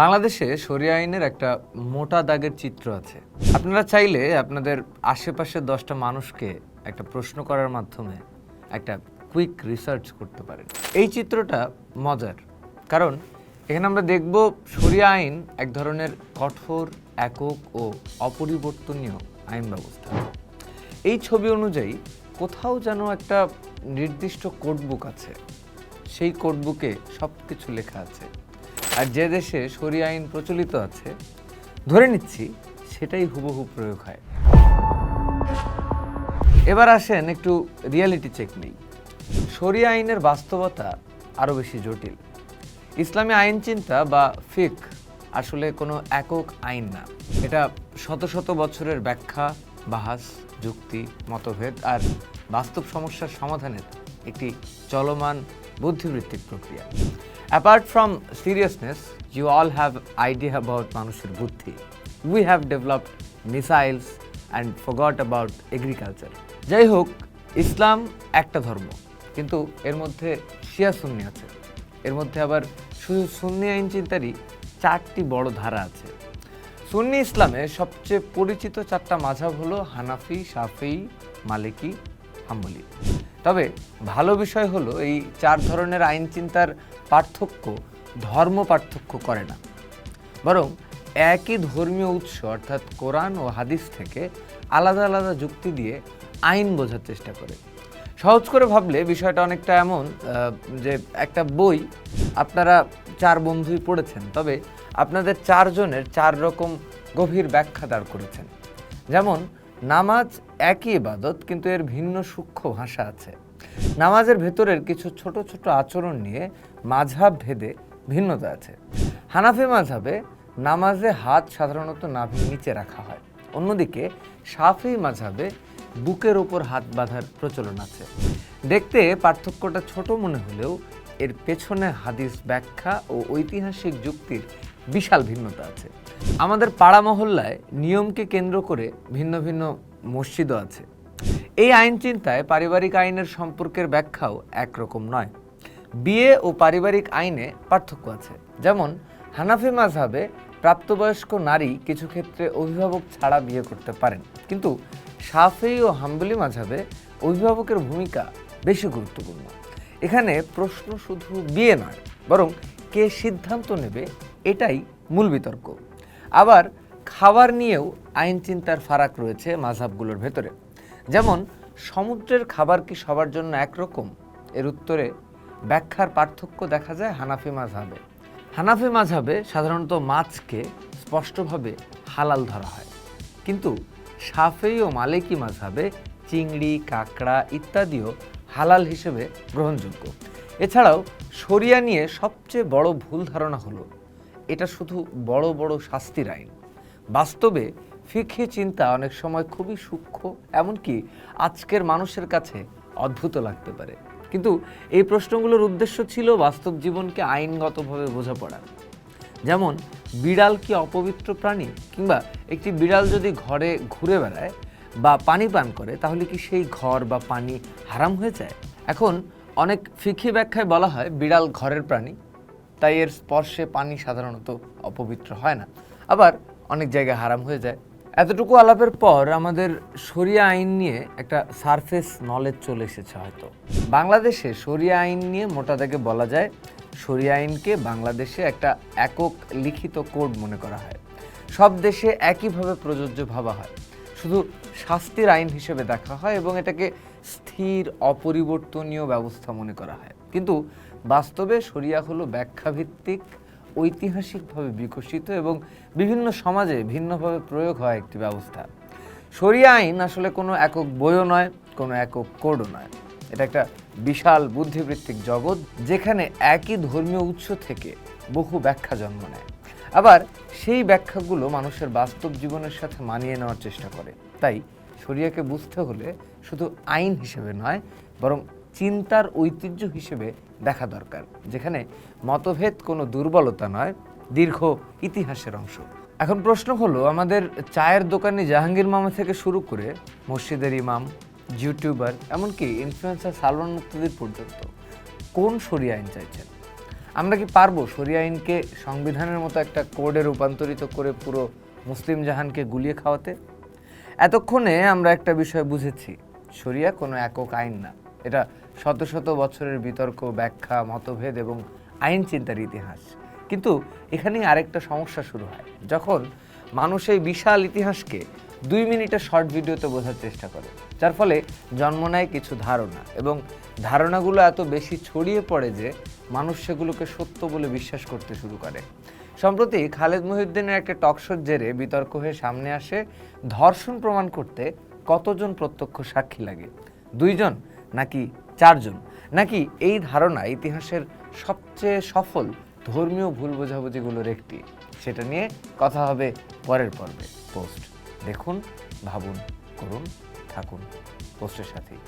বাংলাদেশে শরিয়া আইনের একটা মোটা দাগের চিত্র আছে। আপনারা চাইলে আপনাদের আশেপাশের 10টা মানুষকে একটা প্রশ্ন করার মাধ্যমে একটা কুইক রিসার্চ করতে পারেন। এই চিত্রটা মজার, কারণ এখানে আমরা দেখব শরিয়া আইন এক ধরনের কঠোর, একক ও অপরিবর্তনীয় আইন ব্যবস্থা। এই ছবি অনুযায়ী কোথাও যেন একটা নির্দিষ্ট কোডবুক আছে, সেই কোডবুকে সব কিছু লেখা আছে। আর যে দেশে শরিয়া আইন প্রচলিত আছে, ধরে নিচ্ছি সেটাই হুবহু প্রয়োগ হয়। এবার আসেন একটু রিয়েলিটি চেক নেই। শরিয়া আইনের বাস্তবতা আরও বেশি জটিল। ইসলামী আইন চিন্তা বা ফিক আসলে কোনো একক আইন না। এটা শত শত বছরের ব্যাখ্যা, বাহাস, যুক্তি, মতভেদ আর বাস্তব সমস্যার সমাধানের একটি চলমান বুদ্ধিবৃত্তিক প্রক্রিয়া। Apart from seriousness, you all have idea about মানুষের বুদ্ধি. We have developed missiles and forgot about agriculture. যাই হোক, ইসলাম একটা ধর্ম, কিন্তু এর মধ্যে শিয়া সুন্নি আছে। এর মধ্যে আবার শুধু সুন্নি আইন চিন্তারই 4টি বড় ধারা আছে। সুন্নি ইসলামে সবচেয়ে পরিচিত 4টা মাযহাব হলো হানাফি, শাফিঈ, মালিকি, হাম্বলি। তবে ভালো বিষয় হলো এই 4 ধরনের আইন চিন্তার পার্থক্য ধর্ম পার্থক্য করে না, বরং একই ধর্মীয় উৎস অর্থাৎ কোরআন ও হাদিস থেকে আলাদা আলাদা যুক্তি দিয়ে আইন বোঝার চেষ্টা করে। সহজ করে ভাবলে বিষয়টা অনেকটা এমন যে একটা বই আপনারা 4 বন্ধুই পড়েছেন, তবে আপনাদের 4 জনের 4 রকম গভীর ব্যাখ্যা দাঁড় করেছেন। যেমন নামাজ একই ইবাদত, কিন্তু এর ভিন্ন সূক্ষ্ম ভাষা আছে। নামাজের ভেতরের কিছু ছোট ছোট আচরণ নিয়ে মাযহাব ভেদে ভিন্নতা আছে। হানাফি মাযহাবে নামাজে হাত সাধারণত নাভির নিচে রাখা হয়, অন্যদিকে শাফিঈ মাযহাবে বুকের ওপর হাত বাঁধার প্রচলন আছে। দেখতে পার্থক্যটা ছোট মনে হলেও এর পেছনে হাদিস ব্যাখ্যা ও ঐতিহাসিক যুক্তির বিশাল ভিন্নতা আছে। আমাদের পাড়া মহল্লায় নিয়মকে কেন্দ্র করে ভিন্ন ভিন্ন মসজিদও আছে। এই আইন চিন্তায় পারিবারিক আইনের সম্পর্কের ব্যাখ্যাও একরকম নয়। বিয়ে ও পারিবারিক আইনে পার্থক্য আছে। যেমন হানাফি মাযহাবে প্রাপ্তবয়স্ক নারী কিছু ক্ষেত্রে অভিভাবক ছাড়া বিয়ে করতে পারেন, কিন্তু শাফিঈ ও হাম্বলি মাযহাবে অভিভাবকের ভূমিকা বেশি গুরুত্বপূর্ণ। এখানে প্রশ্ন শুধু বিয়ে নয়, বরং কে সিদ্ধান্ত নেবে এটাই মূল বিতর্ক। আবার খাবার নিয়েও আইন চিন্তার ফারাক রয়েছে মাযহাবগুলোর ভেতরে। যেমন সমুদ্রের খাবার কি সবার জন্য একরকম? এর উত্তরে ব্যাখ্যার পার্থক্য দেখা যায় হানাফি মাযহাবে। হানাফি মাযহাবে সাধারণত মাছকে স্পষ্টভাবে হালাল ধরা হয়, কিন্তু শাফিঈ ও মালিকি মাযহাবে চিংড়ি, কাঁকড়া ইত্যাদিও হালাল হিসেবে গ্রহণযোগ্য। এছাড়াও শরিয়া নিয়ে সবচেয়ে বড় ভুল ধারণা হলো এটা শুধু বড় বড় শাস্তির আইন। বাস্তবে ফিকহি চিন্তা অনেক সময় খুবই সূক্ষ্ম, এমনকি আজকের মানুষের কাছে অদ্ভুত লাগতে পারে। কিন্তু এই প্রশ্নগুলোর উদ্দেশ্য ছিল বাস্তব জীবনকে আইনগতভাবে বোঝাপড়া। যেমন বিড়াল কি অপবিত্র প্রাণী? কিংবা একটি বিড়াল যদি ঘরে ঘুরে বেড়ায় বা পানি পান করে, তাহলে কি সেই ঘর বা পানি হারাম হয়ে যায়? এখন অনেক ফিকহি ব্যাখ্যায় বলা হয় বিড়াল ঘরের প্রাণী, তাই এর স্পর্শে পানি সাধারণত অপবিত্র হয় না। আবার অনেক জায়গায় হারাম হয়ে যায়। এতটুকু আলাপের পর আমাদের শরিয়া আইন নিয়ে একটা সারফেস নলেজ চলে এসেছে হয়তো। বাংলাদেশে শরিয়া আইন নিয়ে মোটা দাগে বলা যায়, শরিয়া আইনকে বাংলাদেশে একটা একক লিখিত কোড মনে করা হয়। সব দেশে একইভাবে প্রযোজ্য ভাবা হয়, শুধু শাস্তির আইন হিসেবে দেখা হয় এবং এটাকে স্থির অপরিবর্তনীয় ব্যবস্থা মনে করা হয়। কিন্তু বাস্তবে শরিয়া হলো ব্যাখ্যাভিত্তিক, ঐতিহাসিকভাবে বিকশিত এবং বিভিন্ন সমাজে ভিন্নভাবে প্রয়োগ হয় একটি ব্যবস্থা। শরিয়া আইন আসলে কোনো একক বইও নয়, কোনো একক কোডও নয়। এটা একটা বিশাল বুদ্ধিবৃত্তিক জগৎ, যেখানে একই ধর্মীয় উৎস থেকে বহু ব্যাখ্যা জন্ম নেয়। আবার সেই ব্যাখ্যাগুলো মানুষের বাস্তব জীবনের সাথে মানিয়ে নেওয়ার চেষ্টা করে। তাই শরিয়াকে বুঝতে হলে শুধু আইন হিসেবে নয়, বরং চিন্তার ঐতিহ্য হিসেবে দেখা দরকার, যেখানে মতভেদ কোনো দুর্বলতা নয়, দীর্ঘ ইতিহাসের অংশ। এখন প্রশ্ন হলো, আমাদের চায়ের দোকানে জাহাঙ্গীর মামা থেকে শুরু করে মসজিদের ইমাম, ইউটিউবার, এমনকি ইনফ্লুয়েন্সার সালমান মুক্তাদির পর্যন্ত কোন শরিয়া আইন চাইছেন? আমরা কি পারবো শরিয়া আইনকে সংবিধানের মতো একটা কোডে রূপান্তরিত করে পুরো মুসলিম জাহানকে গুলিয়ে খাওয়াতে? এতক্ষণে আমরা একটা বিষয় বুঝেছি, শরিয়া কোনো একক আইন না, এটা শত শত বছরের বিতর্ক, ব্যাখ্যা, মতভেদ এবং আইন চিন্তার ইতিহাস। কিন্তু এখানেই আরেকটা সমস্যা শুরু হয়, যখন মানুষ এই বিশাল ইতিহাসকে 2 মিনিটের শর্ট ভিডিওতে বোঝার চেষ্টা করে, যার ফলে জন্ম নেয় কিছু ধারণা, এবং ধারণাগুলো এত বেশি ছড়িয়ে পড়ে যে মানুষ সেগুলোকে সত্য বলে বিশ্বাস করতে শুরু করে। সম্প্রতি খালেদ মহিউদ্দিনের একটা টকশোর জেরে বিতর্ক হয়ে সামনে আসে, ধর্ষণ প্রমাণ করতে কতজন প্রত্যক্ষ সাক্ষী লাগে, 2 জন নাকি 4 জন, নাকি এই ধারণা ইতিহাসের সবচেয়ে সফল ধর্মীয় ভুল বোঝাবুঝিগুলোর একটি? সেটা নিয়ে কথা হবে পরের পর্বে। পোস্ট দেখুন, ভাবুন, করুন, থাকুন পোস্টের সাথেই।